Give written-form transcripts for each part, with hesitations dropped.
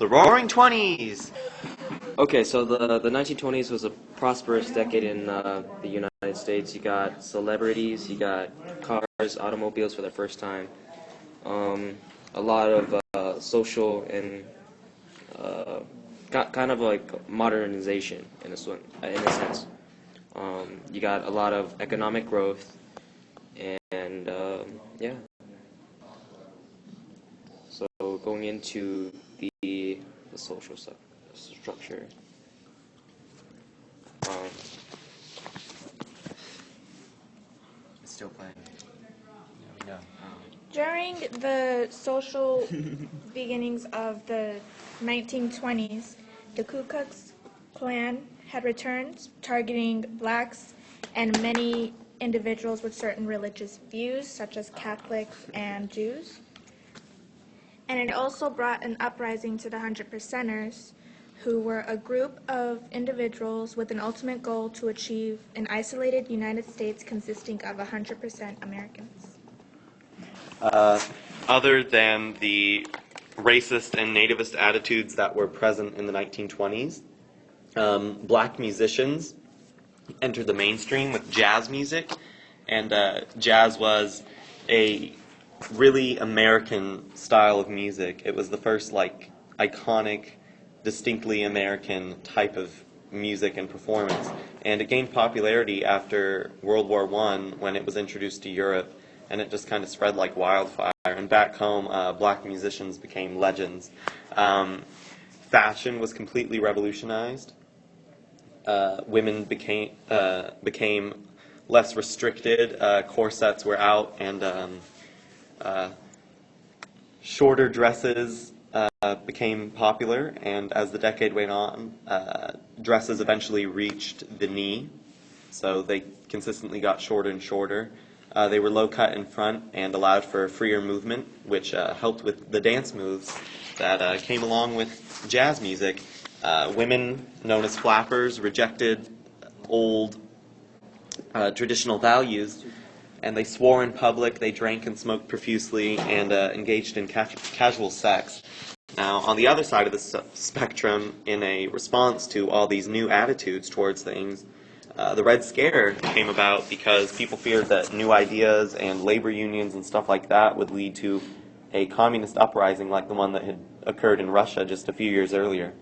The Roaring Twenties! Okay, so the 1920s was a prosperous decade in the United States. You got celebrities, you got cars, automobiles for the first time, a lot of social and kind of like modernization in a sense. You got a lot of economic growth, and yeah. So going into the social structure. It's still playing. There we go. During the social beginnings of the 1920s, the Ku Klux Klan had returned, targeting blacks and many individuals with certain religious views, such as Catholics and Jews. And it also brought an uprising to the 100%ers, who were a group of individuals with an ultimate goal to achieve an isolated United States consisting of 100% Americans. Other than the racist and nativist attitudes that were present in the 1920s, black musicians entered the mainstream with jazz music, and jazz was a really American style of music. It was the first iconic, distinctly American type of music and performance, and it gained popularity after World War I when it was introduced to Europe, and it just kind of spread like wildfire. And back home, black musicians became legends. Fashion was completely revolutionized. Women became less restricted. Corsets were out, and shorter dresses became popular. And as the decade went on, dresses eventually reached the knee, so they consistently got shorter and shorter. They were low-cut in front and allowed for freer movement, which helped with the dance moves that came along with jazz music. Women, known as flappers, rejected old traditional values, and they swore in public, they drank and smoked profusely, and engaged in casual sex. Now, on the other side of the spectrum, in a response to all these new attitudes towards things, the Red Scare came about because people feared that new ideas and labor unions and stuff like that would lead to a communist uprising like the one that had occurred in Russia just a few years earlier.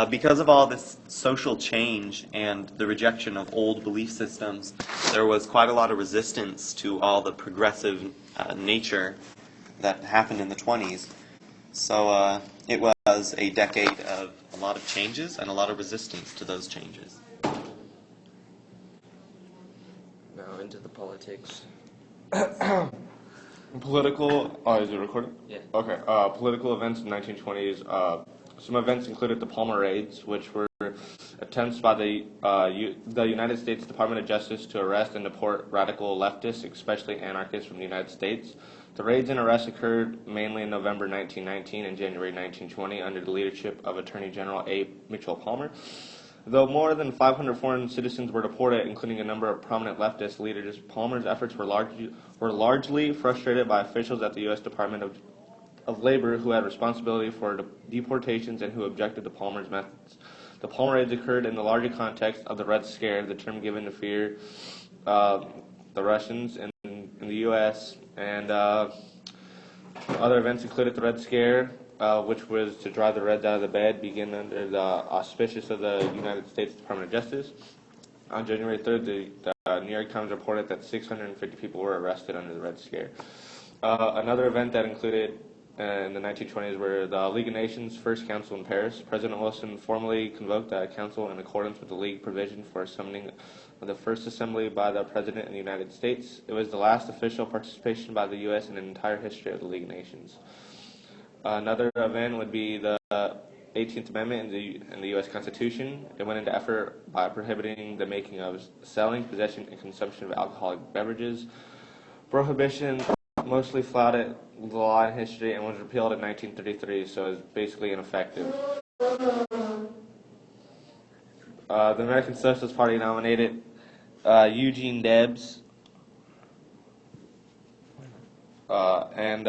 Because of all this social change and the rejection of old belief systems, there was quite a lot of resistance to all the progressive nature that happened in the 20s. So it was a decade of a lot of changes and a lot of resistance to those changes. Now into the politics. Political, is it recording? Yeah. Okay, political events in the 1920s. Some events included the Palmer Raids, which were attempts by the United States Department of Justice to arrest and deport radical leftists, especially anarchists from the United States. The raids and arrests occurred mainly in November 1919 and January 1920 under the leadership of Attorney General A. Mitchell Palmer. Though more than 500 foreign citizens were deported, including a number of prominent leftist leaders, Palmer's efforts were largely frustrated by officials at the U.S. Department of Labor who had responsibility for deportations and who objected to Palmer's methods. The Palmer raids occurred in the larger context of the Red Scare, the term given to fear the Russians in the U.S., and other events included the Red Scare, which was to drive the Reds out of the bed, begin under the auspices of the United States Department of Justice. On January 3rd, the New York Times reported that 650 people were arrested under the Red Scare. Another event that included in the 1920s were the League of Nations First Council in Paris. President Wilson formally convoked that council in accordance with the League provision for summoning of the First Assembly by the President of the United States. It was the last official participation by the U.S. in the entire history of the League of Nations. Another event would be the 18th Amendment in the U.S. Constitution. It went into effort by prohibiting the making of, selling, possession, and consumption of alcoholic beverages. Prohibition mostly flouted the law in history and was repealed in 1933, so it's basically ineffective. The American Socialist Party nominated Eugene Debs and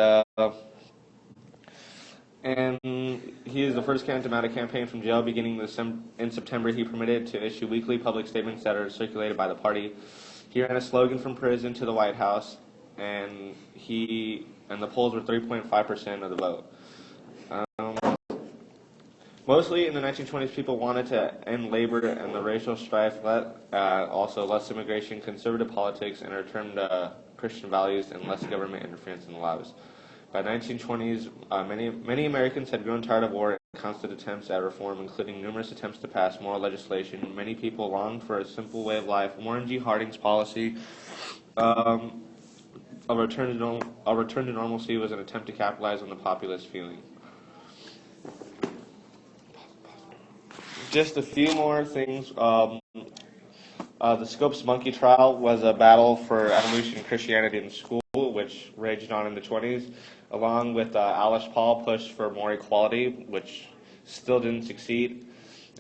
And he is the first candidate to mount a campaign from jail. Beginning in September, he permitted to issue weekly public statements that are circulated by the party. He ran a slogan from prison to the White House, and the polls were 3.5% of the vote. Mostly in the 1920s, people wanted to end labor and the racial strife, also less immigration, conservative politics, and a return to Christian values and less government interference in the lives. By the 1920s, many Americans had grown tired of war and constant attempts at reform, including numerous attempts to pass moral legislation. Many people longed for a simple way of life. Warren G. Harding's policy a return to normalcy was an attempt to capitalize on the populist feeling. Just a few more things. The Scopes monkey trial was a battle for evolution in Christianity in school, which raged on in the 20s, along with Alice Paul pushed for more equality, which still didn't succeed.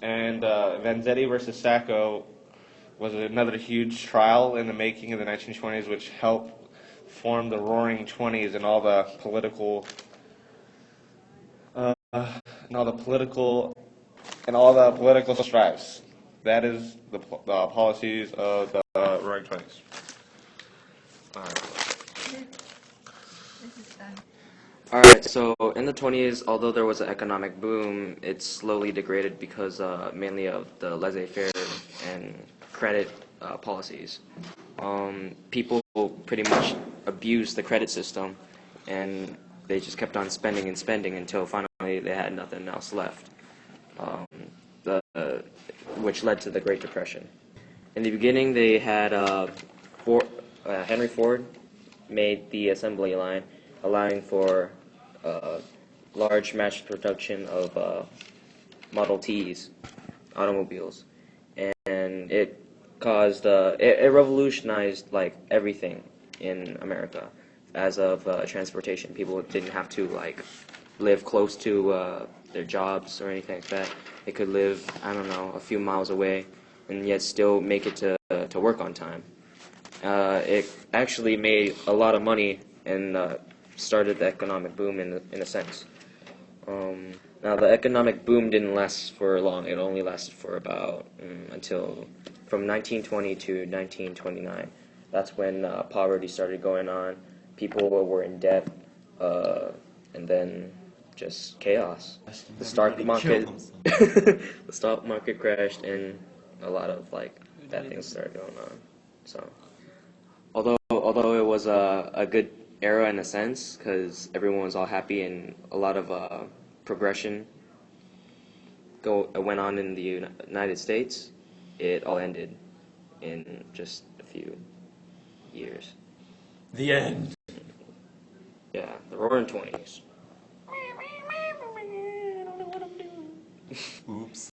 And Vanzetti versus Sacco was another huge trial in the making of the 1920s, which helped form the Roaring Twenties and all the political strifes. That is the policies of the Roaring Twenties. All right, so in the 20s, although there was an economic boom, it slowly degraded because mainly of the laissez-faire and credit policies. People pretty much abused the credit system, and they just kept on spending and spending until finally they had nothing else left, which led to the Great Depression. In the beginning, they had Henry Ford made the assembly line, allowing for large mass production of Model Ts, automobiles, and it caused it revolutionized like everything in America. As of transportation, people didn't have to like live close to their jobs or anything like that. They could live, I don't know, a few miles away and yet still make it to work on time. It actually made a lot of money and started the economic boom in a sense. Now the economic boom didn't last for long. It only lasted for about until from 1920 to 1929. That's when poverty started going on. People were in debt, and then just chaos. The stock market, the stock market crashed, and a lot of like bad things started going on. So, although it was a good era in a sense, because everyone was all happy and a lot of progression went on in the United States, it all ended in just a few years. The end. Yeah, the Roaring 20s. Oops.